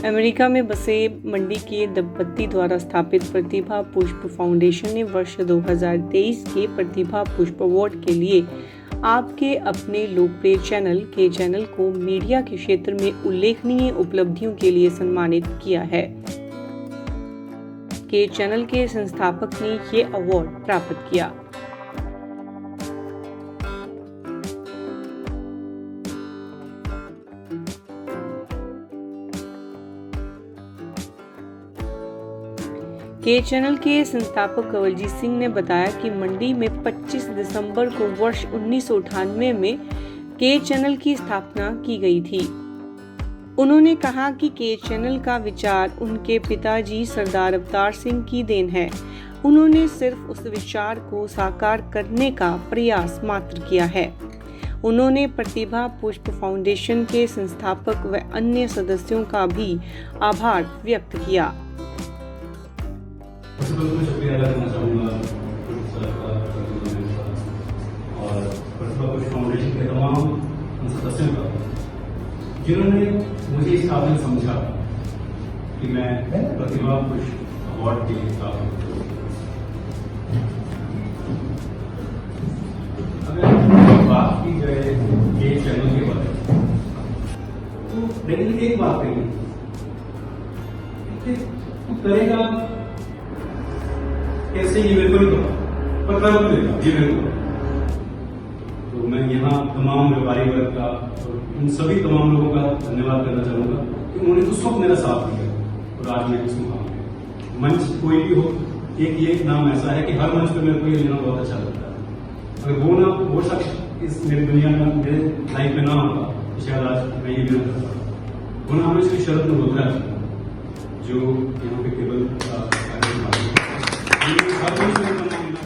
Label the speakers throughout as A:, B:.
A: America में बसे मंडी के दंपति द्वारा स्थापित प्रतिभा पुष्प फाउंडेशन ने वर्ष 2023 के प्रतिभा पुष्प अवार्ड के लिए आपके अपने लोकप्रिय चैनल के चैनल को मीडिया के क्षेत्र में उल्लेखनीय उपलब्धियों के लिए सम्मानित किया है। के चैनल के संस्थापक ने ये अवार्ड प्राप्त किया। के चैनल के संस्थापक कंवलजीत सिंह ने बताया कि मंडी में 25 दिसंबर को वर्ष 1998 में के चैनल की स्थापना की गई थी। उन्होंने कहा कि के चैनल का विचार उनके पिताजी सरदार अवतार सिंह की देन है। उन्होंने सिर्फ उस विचार को साकार करने का प्रयास मात्र किया है। उन्होंने प्रतिभा पुष्प फाउंडेशन के संस्थापक व अन्य सदस्यों का भी आभार व्यक्त किया।
B: शुक्रिया अदा करना चाहूँगा और प्रतिभा पुष्प फाउंडेशन के तमाम सदस्यों का, जिन्होंने मुझे इस काबिल समझा कि मैं प्रतिभा पुष्प अवार्ड के लिए काबिल हूँ। अगर बात की जाए ये चैनल के बारे में, तो लेकिन एक बात कही तू करेगा कैसे, ये मेरे को नहीं पता, पर कर देगा ये मेरे को। तो मैं यहाँ तमाम व्यापारी वर्ग का और उन सभी तमाम लोगों का धन्यवाद करना चाहूंगा कि उन्होंने उस वक्त मेरा साथ दिया और आज मैं इस मुकाम पे। मंच कोई भी हो, एक नाम ऐसा है कि हर मंच पे मेरे को ये लेना बहुत अच्छा लगता है। अगर वो शख्स इस मेरी दुनिया में मेरे लाइफ में ना होता तो शायद आज मैं ये भी ना करता। वो नाम है श्री शरद मल्होत्रा जो यहाँ पे केवल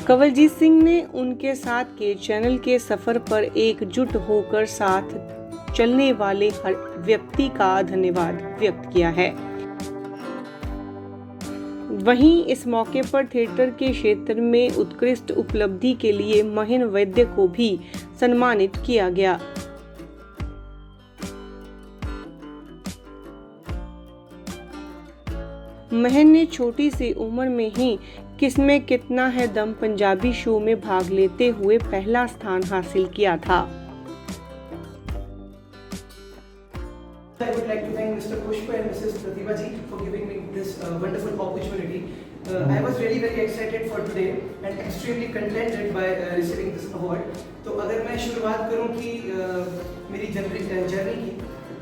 A: कंवलजीत सिंह ने उनके साथ के चैनल के सफर पर एकजुट होकर साथ चलने वाले हर व्यक्ति का धन्यवाद व्यक्त किया है। वहीं इस मौके पर थिएटर के क्षेत्र में उत्कृष्ट उपलब्धि के लिए महेन वैद्य को भी सम्मानित किया गया। महन ने छोटी सी उम्र में ही किसमें कितना है दम पंजाबी शो में भाग लेते हुए पहला स्थान हासिल किया था।
C: I would like to thank Mr. Pushpa and Mrs. Pratibha ji for giving me this wonderful opportunity. I was really very excited for today and extremely contented by receiving this award. तो अगर मैं शुरुआत करूं कि मेरी journey की,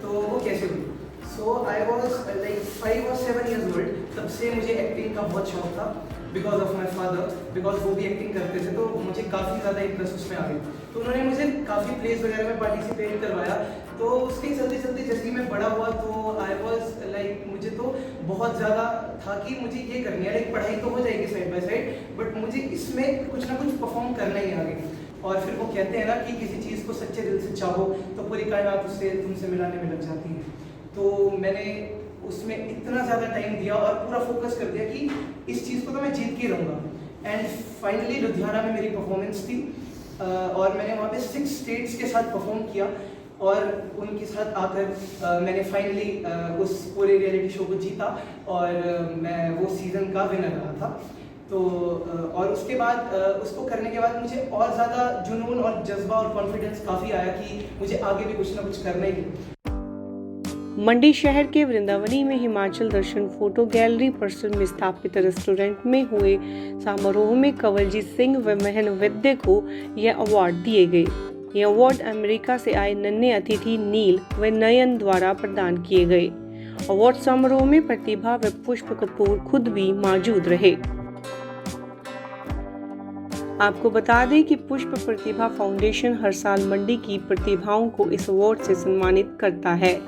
C: तो वो कैसे हुई? So I was like 5 or 7 years old. तब से मुझे एक्टिंग का बहुत शौक था because of my father, because वो भी एक्टिंग करते थे, तो मुझे काफ़ी ज़्यादा इंटरेस्ट उसमें आ गया। तो उन्होंने मुझे काफ़ी प्लेस वगैरह में पार्टिसिपेट करवाया। तो उसके चलते चलते जैसे मैं बड़ा हुआ तो आई वॉज लाइक, मुझे तो बहुत ज़्यादा था कि मुझे ये करनी है, लाइक पढ़ाई तो हो जाएगी साइड बाय साइड, बट मुझे इसमें कुछ ना कुछ परफॉर्म करना ही आगे। और फिर वो कहते हैं ना कि किसी चीज़ को सच्चे दिल से चाहो तो पूरी कायनात उससे तुमसे मिलाने में लग जाती है। तो मैंने उसमें इतना ज़्यादा टाइम दिया और पूरा फोकस कर दिया कि इस चीज़ को तो मैं जीत के रहूँगा। एंड फाइनली लुधियाना में मेरी परफॉर्मेंस थी और मैंने वहाँ पे 6 स्टेट्स के साथ परफॉर्म किया और उनके साथ आकर मैंने फाइनली उस पूरे रियलिटी शो को जीता और मैं वो सीज़न का विनर रहा था। तो और उसके बाद उसको करने के बाद मुझे और ज़्यादा जुनून और जज्बा और कॉन्फिडेंस काफ़ी आया कि मुझे आगे भी कुछ ना कुछ करना ही है।
A: मंडी शहर के वृंदावनी में हिमाचल दर्शन फोटो गैलरी परिसर में स्थापित रेस्टोरेंट में हुए समारोह में कंवलजीत सिंह व महन वैद्य को यह अवार्ड दिए गए। ये अवार्ड अमेरिका से आए नन्हे अतिथि नील व नयन द्वारा प्रदान किए गए। अवार्ड समारोह में प्रतिभा व पुष्प कपूर खुद भी मौजूद रहे। आपको बता दें कि पुष्प प्रतिभा फाउंडेशन हर साल मंडी की प्रतिभाओं को इस अवार्ड से सम्मानित करता है।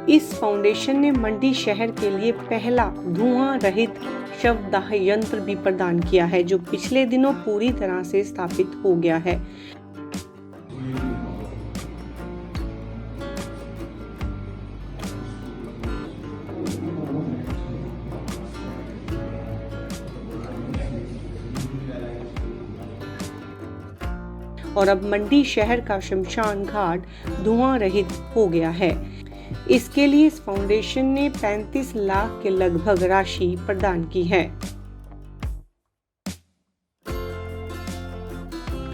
A: इस फाउंडेशन ने मंडी शहर के लिए पहला धुआं रहित शवदाह यंत्र भी प्रदान किया है, जो पिछले दिनों पूरी तरह से स्थापित हो गया है। और अब मंडी शहर का शमशान घाट धुआं रहित हो गया है। इसके लिए इस फाउंडेशन ने 35 लाख के लगभग राशि प्रदान की है।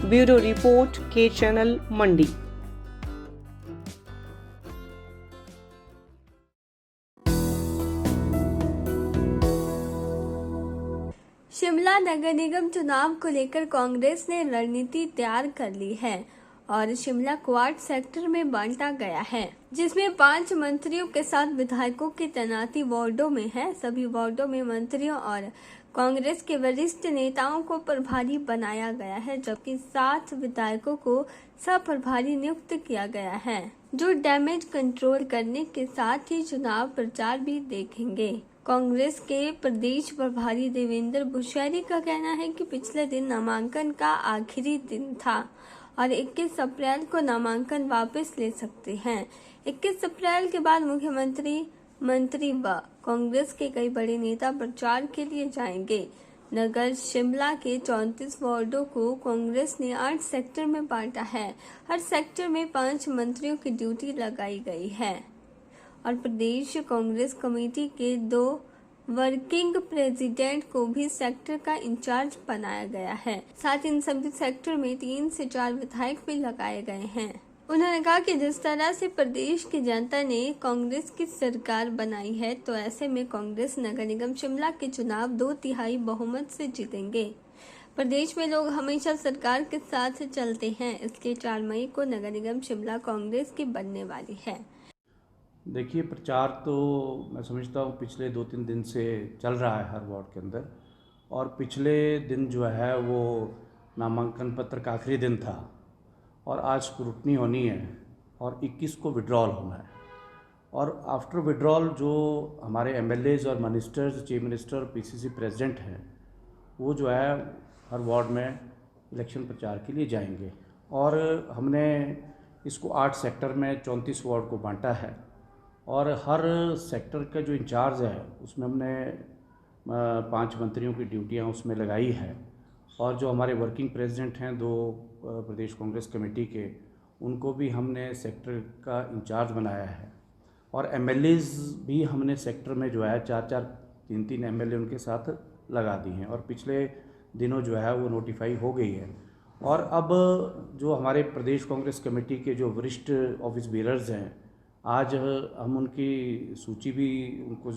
A: ब्यूरो रिपोर्ट, के चैनल, मंडी।
D: शिमला नगर निगम चुनाव को लेकर कांग्रेस ने रणनीति तैयार कर ली है और शिमला क्वार्ट सेक्टर में बांटा गया है, जिसमें 5 मंत्रियों के साथ विधायकों की तैनाती वार्डों में है। सभी वार्डों में मंत्रियों और कांग्रेस के वरिष्ठ नेताओं को प्रभारी बनाया गया है, जबकि 7 विधायकों को सह-प्रभारी नियुक्त किया गया है, जो डैमेज कंट्रोल करने के साथ ही चुनाव प्रचार भी देखेंगे। कांग्रेस के प्रदेश प्रभारी देवेंद्र भुशैरी का कहना है कि पिछले दिन नामांकन का आखिरी दिन था और 21 अप्रैल को नामांकन वापस ले सकते हैं। 21 अप्रैल के बाद मुख्यमंत्री, मंत्री व कांग्रेस के कई बड़े नेता प्रचार के लिए जाएंगे। नगर शिमला के 34 वार्डों को कांग्रेस ने 8 सेक्टर में बांटा है। हर सेक्टर में 5 मंत्रियों की ड्यूटी लगाई गई है और प्रदेश कांग्रेस कमेटी के 2 वर्किंग प्रेसिडेंट को भी सेक्टर का इंचार्ज बनाया गया है। साथ ही इन सभी सेक्टर में 3 से 4 विधायक भी लगाए गए हैं। उन्होंने कहा कि जिस तरह से प्रदेश की जनता ने कांग्रेस की सरकार बनाई है, तो ऐसे में कांग्रेस नगर निगम शिमला के चुनाव 2/3 बहुमत से जीतेंगे। प्रदेश में लोग हमेशा सरकार के साथ चलते हैं, इसलिए 4 मई को नगर निगम शिमला कांग्रेस की बनने वाली है।
E: देखिए, प्रचार तो मैं समझता हूँ पिछले 2-3 दिन से चल रहा है हर वार्ड के अंदर, और पिछले दिन जो है वो नामांकन पत्र का आखिरी दिन था और आज स्क्रूटनी होनी है और 21 को विड्रॉल होना है। और आफ्टर विड्रॉल जो हमारे एमएलएज और ministers, chief minister, PCC president हैं, वो जो है हर वार्ड में इलेक्शन प्रचार के लिए जाएंगे। और हमने इसको 8 सेक्टर में 34 वार्ड को बांटा है और हर सेक्टर का जो इंचार्ज है उसमें हमने 5 मंत्रियों की ड्यूटियां उसमें लगाई है। और जो हमारे वर्किंग प्रेसिडेंट हैं 2 प्रदेश कांग्रेस कमेटी के, उनको भी हमने सेक्टर का इंचार्ज बनाया है। और एमएलएज भी हमने सेक्टर में जो है 4-4, 3-3 एमएलए उनके साथ लगा दी हैं और पिछले दिनों जो है वो नोटिफाई हो गई है। और अब जो हमारे प्रदेश कांग्रेस कमेटी के जो वरिष्ठ ऑफिस बीरर्स हैं, आज हम उनकी सूची भी उनको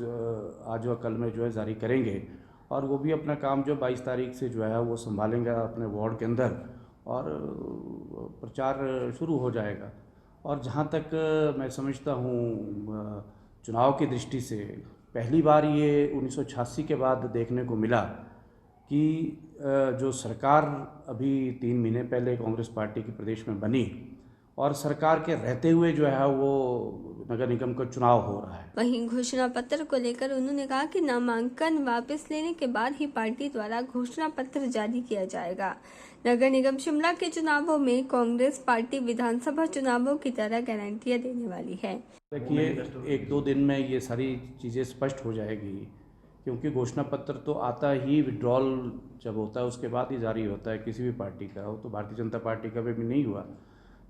E: आज व कल में जो है जारी करेंगे और वो भी अपना काम जो 22 तारीख से जो है वो संभालेंगे अपने वार्ड के अंदर और प्रचार शुरू हो जाएगा। और जहाँ तक मैं समझता हूँ चुनाव की दृष्टि से पहली बार ये 1986 के बाद देखने को मिला कि जो सरकार अभी 3 महीने पहले कांग्रेस पार्टी की प्रदेश में बनी और सरकार के रहते हुए जो है वो नगर निगम का चुनाव हो रहा है।
D: वहीं घोषणा पत्र को लेकर उन्होंने कहा कि नामांकन वापस लेने के बाद ही पार्टी द्वारा घोषणा पत्र जारी किया जाएगा। नगर निगम शिमला के चुनावों में कांग्रेस पार्टी विधानसभा चुनावों की तरह गारंटियां देने वाली है।
E: देखिए, 1-2 दिन में ये सारी चीज़ें स्पष्ट हो जाएगी, क्योंकि घोषणा पत्र तो आता ही विड्रॉल जब होता है उसके बाद ही जारी होता है, किसी भी पार्टी का हो। तो भारतीय जनता पार्टी का भी नहीं हुआ।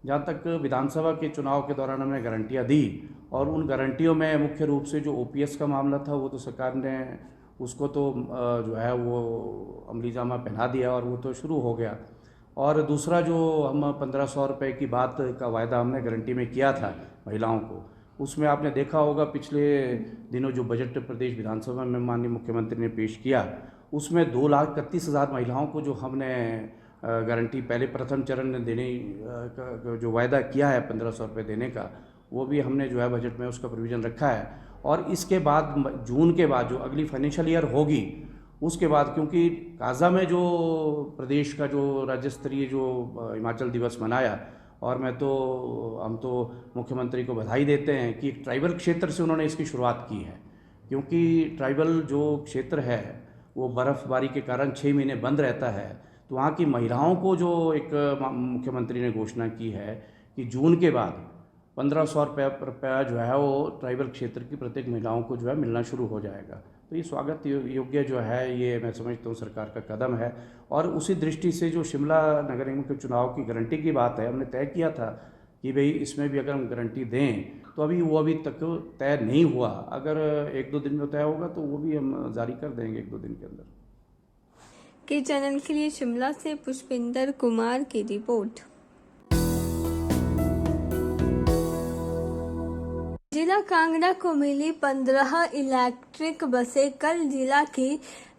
E: जहाँ तक विधानसभा के चुनाव के दौरान हमने गारंटियाँ दी और उन गारंटियों में मुख्य रूप से जो ओपीएस का मामला था वो तो सरकार ने उसको तो जो है वो अमली जामा पहना दिया और वो तो शुरू हो गया। और दूसरा जो हम 1500 रुपये की बात का वायदा हमने गारंटी में किया था महिलाओं को, उसमें आपने देखा होगा पिछले दिनों जो बजट प्रदेश विधानसभा में माननीय मुख्यमंत्री ने पेश किया, उसमें 2,31,000 महिलाओं को जो हमने गारंटी पहले प्रथम चरण में देने का जो वायदा किया है 1500 रुपये देने का, वो भी हमने जो है बजट में उसका प्रोविज़न रखा है। और इसके बाद जून के बाद जो अगली फाइनेंशियल ईयर होगी उसके बाद, क्योंकि काजा में जो प्रदेश का जो राज्य स्तरीय जो हिमाचल दिवस मनाया, और हम तो मुख्यमंत्री को बधाई देते हैं कि ट्राइबल क्षेत्र से उन्होंने इसकी शुरुआत की है, क्योंकि ट्राइबल जो क्षेत्र है वो बर्फ़बारी के कारण 6 महीने बंद रहता है। तो वहाँ की महिलाओं को जो एक मुख्यमंत्री ने घोषणा की है कि जून के बाद 1500 रुपया जो है वो ट्राइबल क्षेत्र की प्रत्येक महिलाओं को जो है मिलना शुरू हो जाएगा। तो ये स्वागत योग्य जो है, ये मैं समझता हूँ सरकार का कदम है। और उसी दृष्टि से जो शिमला नगर निगम के चुनाव की गारंटी की बात है, हमने तय किया था कि भाई इसमें भी अगर हम गारंटी दें, तो अभी तक तय नहीं हुआ। अगर 1-2 दिन में तय होगा तो वो भी हम जारी कर देंगे 1-2 दिन के अंदर।
D: के चैनल के लिए शिमला से पुष्पिंदर कुमार की रिपोर्ट। जिला कांगड़ा को मिली 15 इलेक्ट्रिक बसें कल जिला की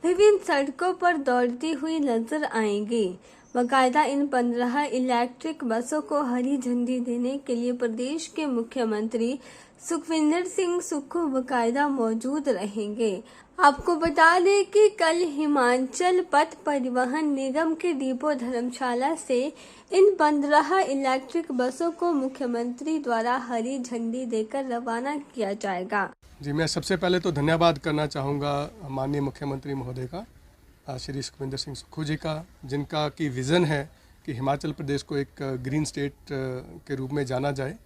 D: विभिन्न सड़कों पर दौड़ती हुई नजर आएंगी। बाकायदा इन 15 इलेक्ट्रिक बसों को हरी झंडी देने के लिए प्रदेश के मुख्यमंत्री सुखविंदर सिंह सुक्खू बाकायदा मौजूद रहेंगे। आपको बता दें कि कल हिमाचल पथ परिवहन निगम के डिपो धर्मशाला से इन 15 इलेक्ट्रिक बसों को मुख्यमंत्री द्वारा हरी झंडी देकर रवाना किया जाएगा।
F: जी, मैं सबसे पहले तो धन्यवाद करना चाहूँगा माननीय मुख्यमंत्री महोदय का, श्री सुखविंदर सिंह सुक्खू जी का, जिनका की विज़न है कि हिमाचल प्रदेश को एक ग्रीन स्टेट के रूप में जाना जाए।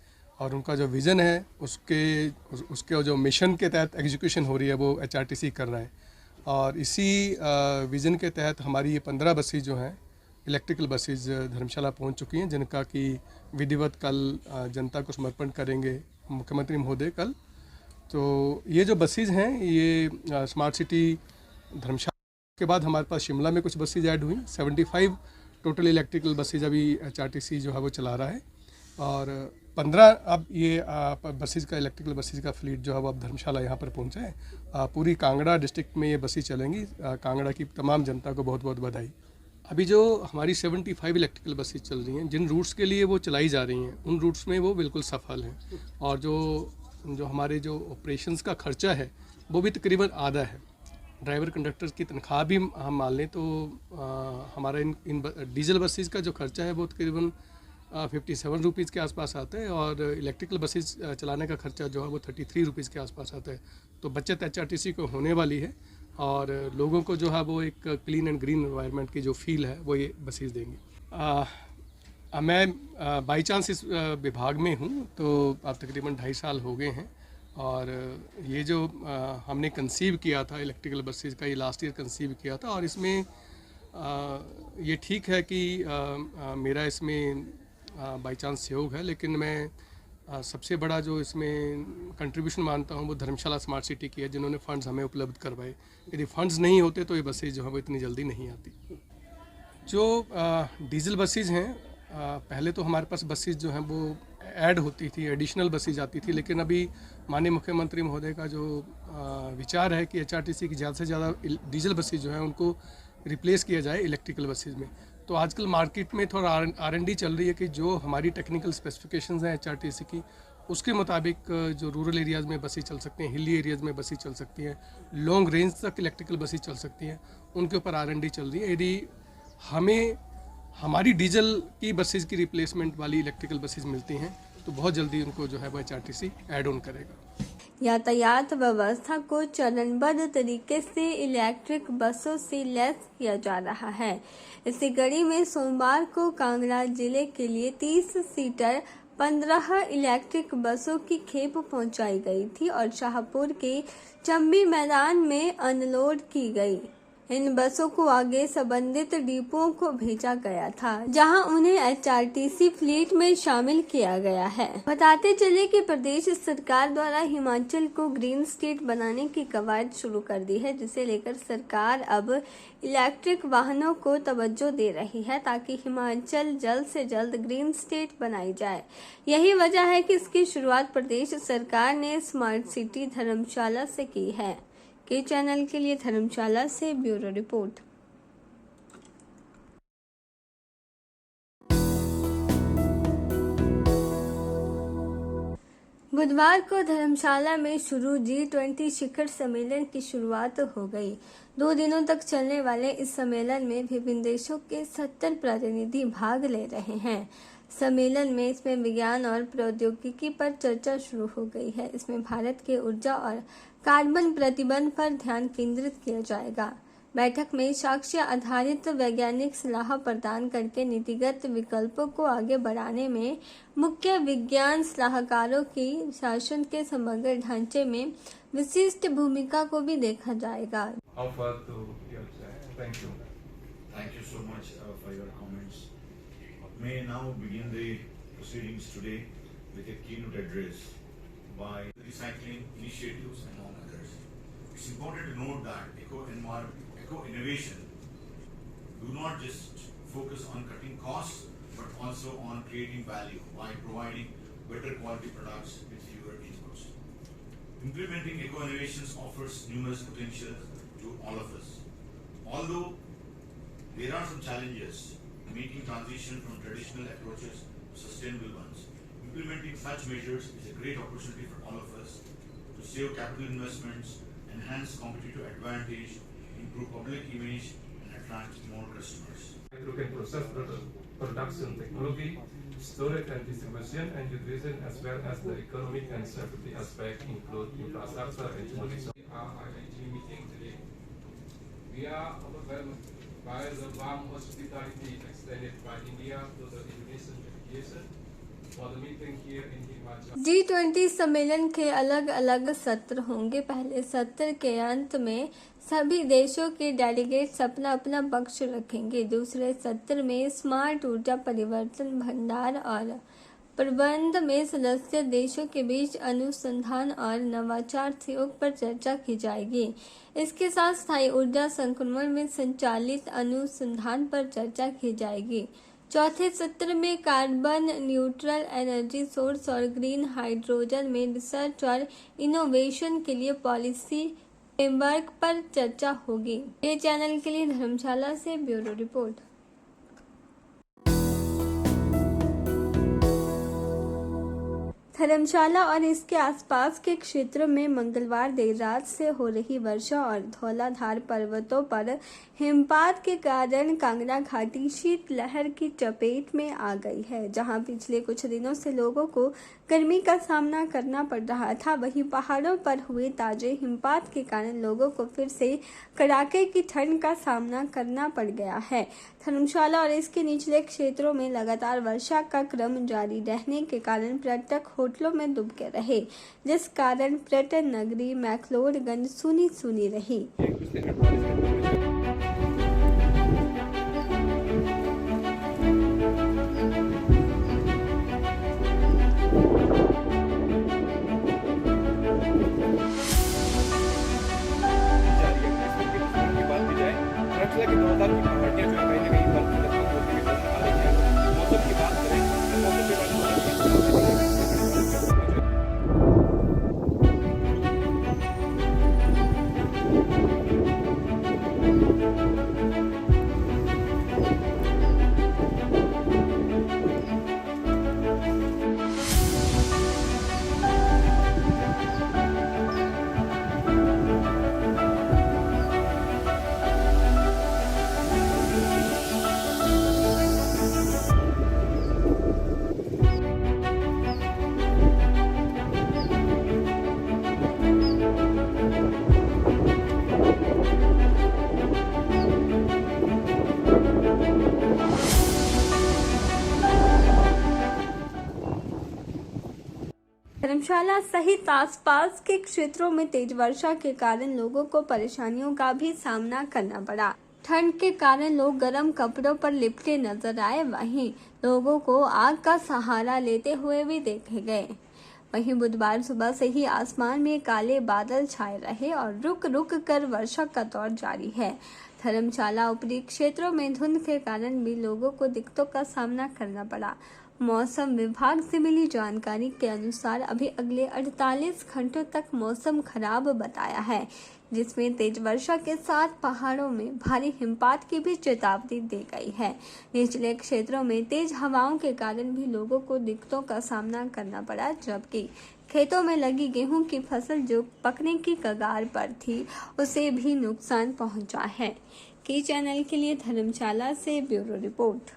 F: और उनका जो विज़न है उसके जो मिशन के तहत एग्जीक्यूशन हो रही है वो HRTC कर रहा है। और इसी विज़न के तहत हमारी ये 15 बसें जो हैं इलेक्ट्रिकल बसेज धर्मशाला पहुंच चुकी हैं, जिनका कि विधिवत कल जनता को समर्पण करेंगे मुख्यमंत्री महोदय कल। तो ये जो बसेज हैं ये स्मार्ट सिटी धर्मशाला के बाद हमारे पास शिमला में कुछ बसेज ऐड हुई। 75 टोटल इलेक्ट्रिकल बसेज अभी HRTC जो है वो चला रहा है। और 15 अब ये बसेज का इलेक्ट्रिकल बसेज का फ्लीट जो है वो अब धर्मशाला यहाँ पर पहुँचा है। पूरी कांगड़ा डिस्ट्रिक्ट में ये बसें चलेंगी। कांगड़ा की तमाम जनता को बहुत बहुत बधाई। अभी जो हमारी 75 इलेक्ट्रिकल बसेज चल रही हैं, जिन रूट्स के लिए वो चलाई जा रही हैं, उन रूट्स में वो बिल्कुल सफल हैं। और जो हमारे जो ऑपरेशंस का खर्चा है वो भी तकरीबन आधा है। ड्राइवर कंडक्टर्स की तनख्वाह भी हम मान लें तो हमारा इन डीजल बसेज का जो खर्चा है वो तकरीबन 57 रुपीज़ के आसपास आता है। और इलेक्ट्रिकल बसेज चलाने का खर्चा जो है वो 33 रुपीज़ के आसपास आता है। तो बचत HRTC को होने वाली है और लोगों को जो है वो एक क्लीन एंड ग्रीन एनवायरनमेंट की जो फील है वो ये बसेज देंगी। मैं बाई चांस इस विभाग में हूँ, तो अब तकरीबन 2.5 साल हो गए हैं। और ये जो हमने कंसीव किया था इलेक्ट्रिकल बसेज का, ये लास्ट ईयर कंसीव किया था। और इसमें ये ठीक है कि मेरा इसमें बाई चांस सहयोग है, लेकिन मैं सबसे बड़ा जो इसमें कंट्रीब्यूशन मानता हूँ वो धर्मशाला स्मार्ट सिटी की है, जिन्होंने फ़ंड्स हमें उपलब्ध करवाए। यदि फ़ंड्स नहीं होते तो ये बसेज जो है वो इतनी जल्दी नहीं आती। जो डीजल बसेज हैं, पहले तो हमारे पास बसेज जो हैं वो ऐड होती थी, एडिशनल बसेज आती थी। लेकिन अभी माननीय मुख्यमंत्री महोदय का जो विचार है कि HRTC की ज़्यादा से ज़्यादा डीजल बसेज जो हैं उनको रिप्लेस किया जाए इलेक्ट्रिकल बसेज में। तो आजकल मार्केट में थोड़ा R&D चल रही है कि जो हमारी टेक्निकल स्पेसिफिकेशंस हैं HRTC की, उसके मुताबिक जो रूरल एरियाज़ में बसें चल सकती हैं, हिली एरियाज़ में बसें चल सकती हैं, लॉन्ग रेंज तक इलेक्ट्रिकल बसें चल सकती हैं, उनके ऊपर R&D चल रही है। यदि हमें हमारी डीजल की बसेज की रिप्लेसमेंट वाली इलेक्ट्रिकल बसेज मिलती हैं तो बहुत जल्दी उनको जो है वो HRTC ऐड ऑन करेगा।
D: यातायात व्यवस्था को चरणबद्ध तरीके से इलेक्ट्रिक बसों से लैस किया जा रहा है। इसी कड़ी में सोमवार को कांगड़ा जिले के लिए 30 सीटर 15 इलेक्ट्रिक बसों की खेप पहुंचाई गई थी और शाहपुर के चम्बी मैदान में अनलोड की गई। इन बसों को आगे संबंधित डिपों को भेजा गया था, जहां उन्हें HRTC फ्लीट में शामिल किया गया है। बताते चले कि प्रदेश सरकार द्वारा हिमाचल को ग्रीन स्टेट बनाने की कवायद शुरू कर दी है, जिसे लेकर सरकार अब इलेक्ट्रिक वाहनों को तवज्जो दे रही है ताकि हिमाचल जल्द से जल्द ग्रीन स्टेट बनाई जाए। यही वजह है कि इसकी शुरुआत प्रदेश सरकार ने स्मार्ट सिटी धर्मशाला से की है। के चैनल के लिए धर्मशाला से ब्यूरो रिपोर्ट। बुधवार को धर्मशाला में शुरू G20 शिखर सम्मेलन की शुरुआत हो गई। 2 दिनों तक चलने वाले इस सम्मेलन में विभिन्न देशों के 70 प्रतिनिधि भाग ले रहे हैं। सम्मेलन में इसमें विज्ञान और प्रौद्योगिकी पर चर्चा शुरू हो गई है। इसमें भारत के ऊर्जा और कार्बन प्रतिबंध पर ध्यान केंद्रित किया जाएगा। बैठक में साक्ष्य आधारित वैज्ञानिक सलाह प्रदान करके नीतिगत विकल्पों को आगे बढ़ाने में मुख्य विज्ञान सलाहकारों की शासन के समग्र ढांचे में विशिष्ट भूमिका को भी देखा जाएगा।
G: Offer to your side. Thank you.
H: Thank you so much for your comments. May I now begin the proceedings today with a keynote address by recycling initiatives among others. It's important to note that eco-innovation do not just focus on cutting costs, but also on creating value by providing better quality products with fewer inputs. Implementing eco-innovations offers numerous potentials to all of us. Although there are some challenges making transition from traditional approaches to sustainable ones, implementing such measures is a great opportunity for all of us to save capital investments, enhance competitive advantage, improve public image, and attract more customers.
G: Through process production technology, storage and distribution, and utilization, as well as the economic and safety aspect, include infrastructure and technology. Our IIG meeting today, we are overwhelmed by the warm hospitality extended by India to the Indonesian delegation for the meeting here in Himachal.
D: G20 सम्मेलन के अलग अलग सत्र होंगे। पहले सत्र के अंत में सभी देशों के डेलीगेट्स अपना अपना पक्ष रखेंगे। दूसरे सत्र में स्मार्ट ऊर्जा परिवर्तन, भंडार और प्रबंध में सदस्य देशों के बीच अनुसंधान और नवाचार सहयोग पर चर्चा की जाएगी। इसके साथ स्थायी ऊर्जा संक्रमण में संचालित अनुसंधान पर चर्चा की जाएगी। चौथे सत्र में कार्बन न्यूट्रल एनर्जी सोर्स और ग्रीन हाइड्रोजन में रिसर्च और इनोवेशन के लिए पॉलिसी फ्रेमवर्क पर चर्चा होगी। ये चैनल के लिए धर्मशाला से ब्यूरो रिपोर्ट। धर्मशाला और इसके आसपास के क्षेत्रों में मंगलवार देर रात से हो रही वर्षा और धौलाधार पर्वतों पर हिमपात के कारण कांगड़ा घाटी शीतलहर की चपेट में आ गई है। जहां पिछले कुछ दिनों से लोगों को गर्मी का सामना करना पड़ रहा था, वहीं पहाड़ों पर हुए ताजे हिमपात के कारण लोगों को फिर से कड़ाके की ठंड का सामना करना पड़ गया है। धर्मशाला और इसके निचले क्षेत्रों में लगातार वर्षा का क्रम जारी रहने के कारण पर्यटक होटलों में दुबके रहे, जिस कारण पर्यटन नगरी मैक्लोडगंज सूनी सूनी रही। धर्मशाला सहित आसपास के क्षेत्रों में तेज वर्षा के कारण लोगों को परेशानियों का भी सामना करना पड़ा। ठंड के कारण लोग गर्म कपड़ों पर लिपटे नजर आए, वहीं लोगों को आग का सहारा लेते हुए भी देखे गए। वहीं बुधवार सुबह से ही आसमान में काले बादल छाए रहे और रुक रुक कर वर्षा का दौर जारी है। धर्मशाला ऊपरी क्षेत्रों में धुंध के कारण भी लोगों को दिक्कतों का सामना करना पड़ा। मौसम विभाग से मिली जानकारी के अनुसार अभी अगले 48 घंटों तक मौसम खराब बताया है, जिसमें तेज वर्षा के साथ पहाड़ों में भारी हिमपात की भी चेतावनी दी गई है। निचले क्षेत्रों में तेज हवाओं के कारण भी लोगों को दिक्कतों का सामना करना पड़ा, जबकि खेतों में लगी गेहूं की फसल जो पकने की कगार पर थी, उसे भी नुकसान पहुंचा है। की चैनल के लिए धर्मशाला से ब्यूरो रिपोर्ट।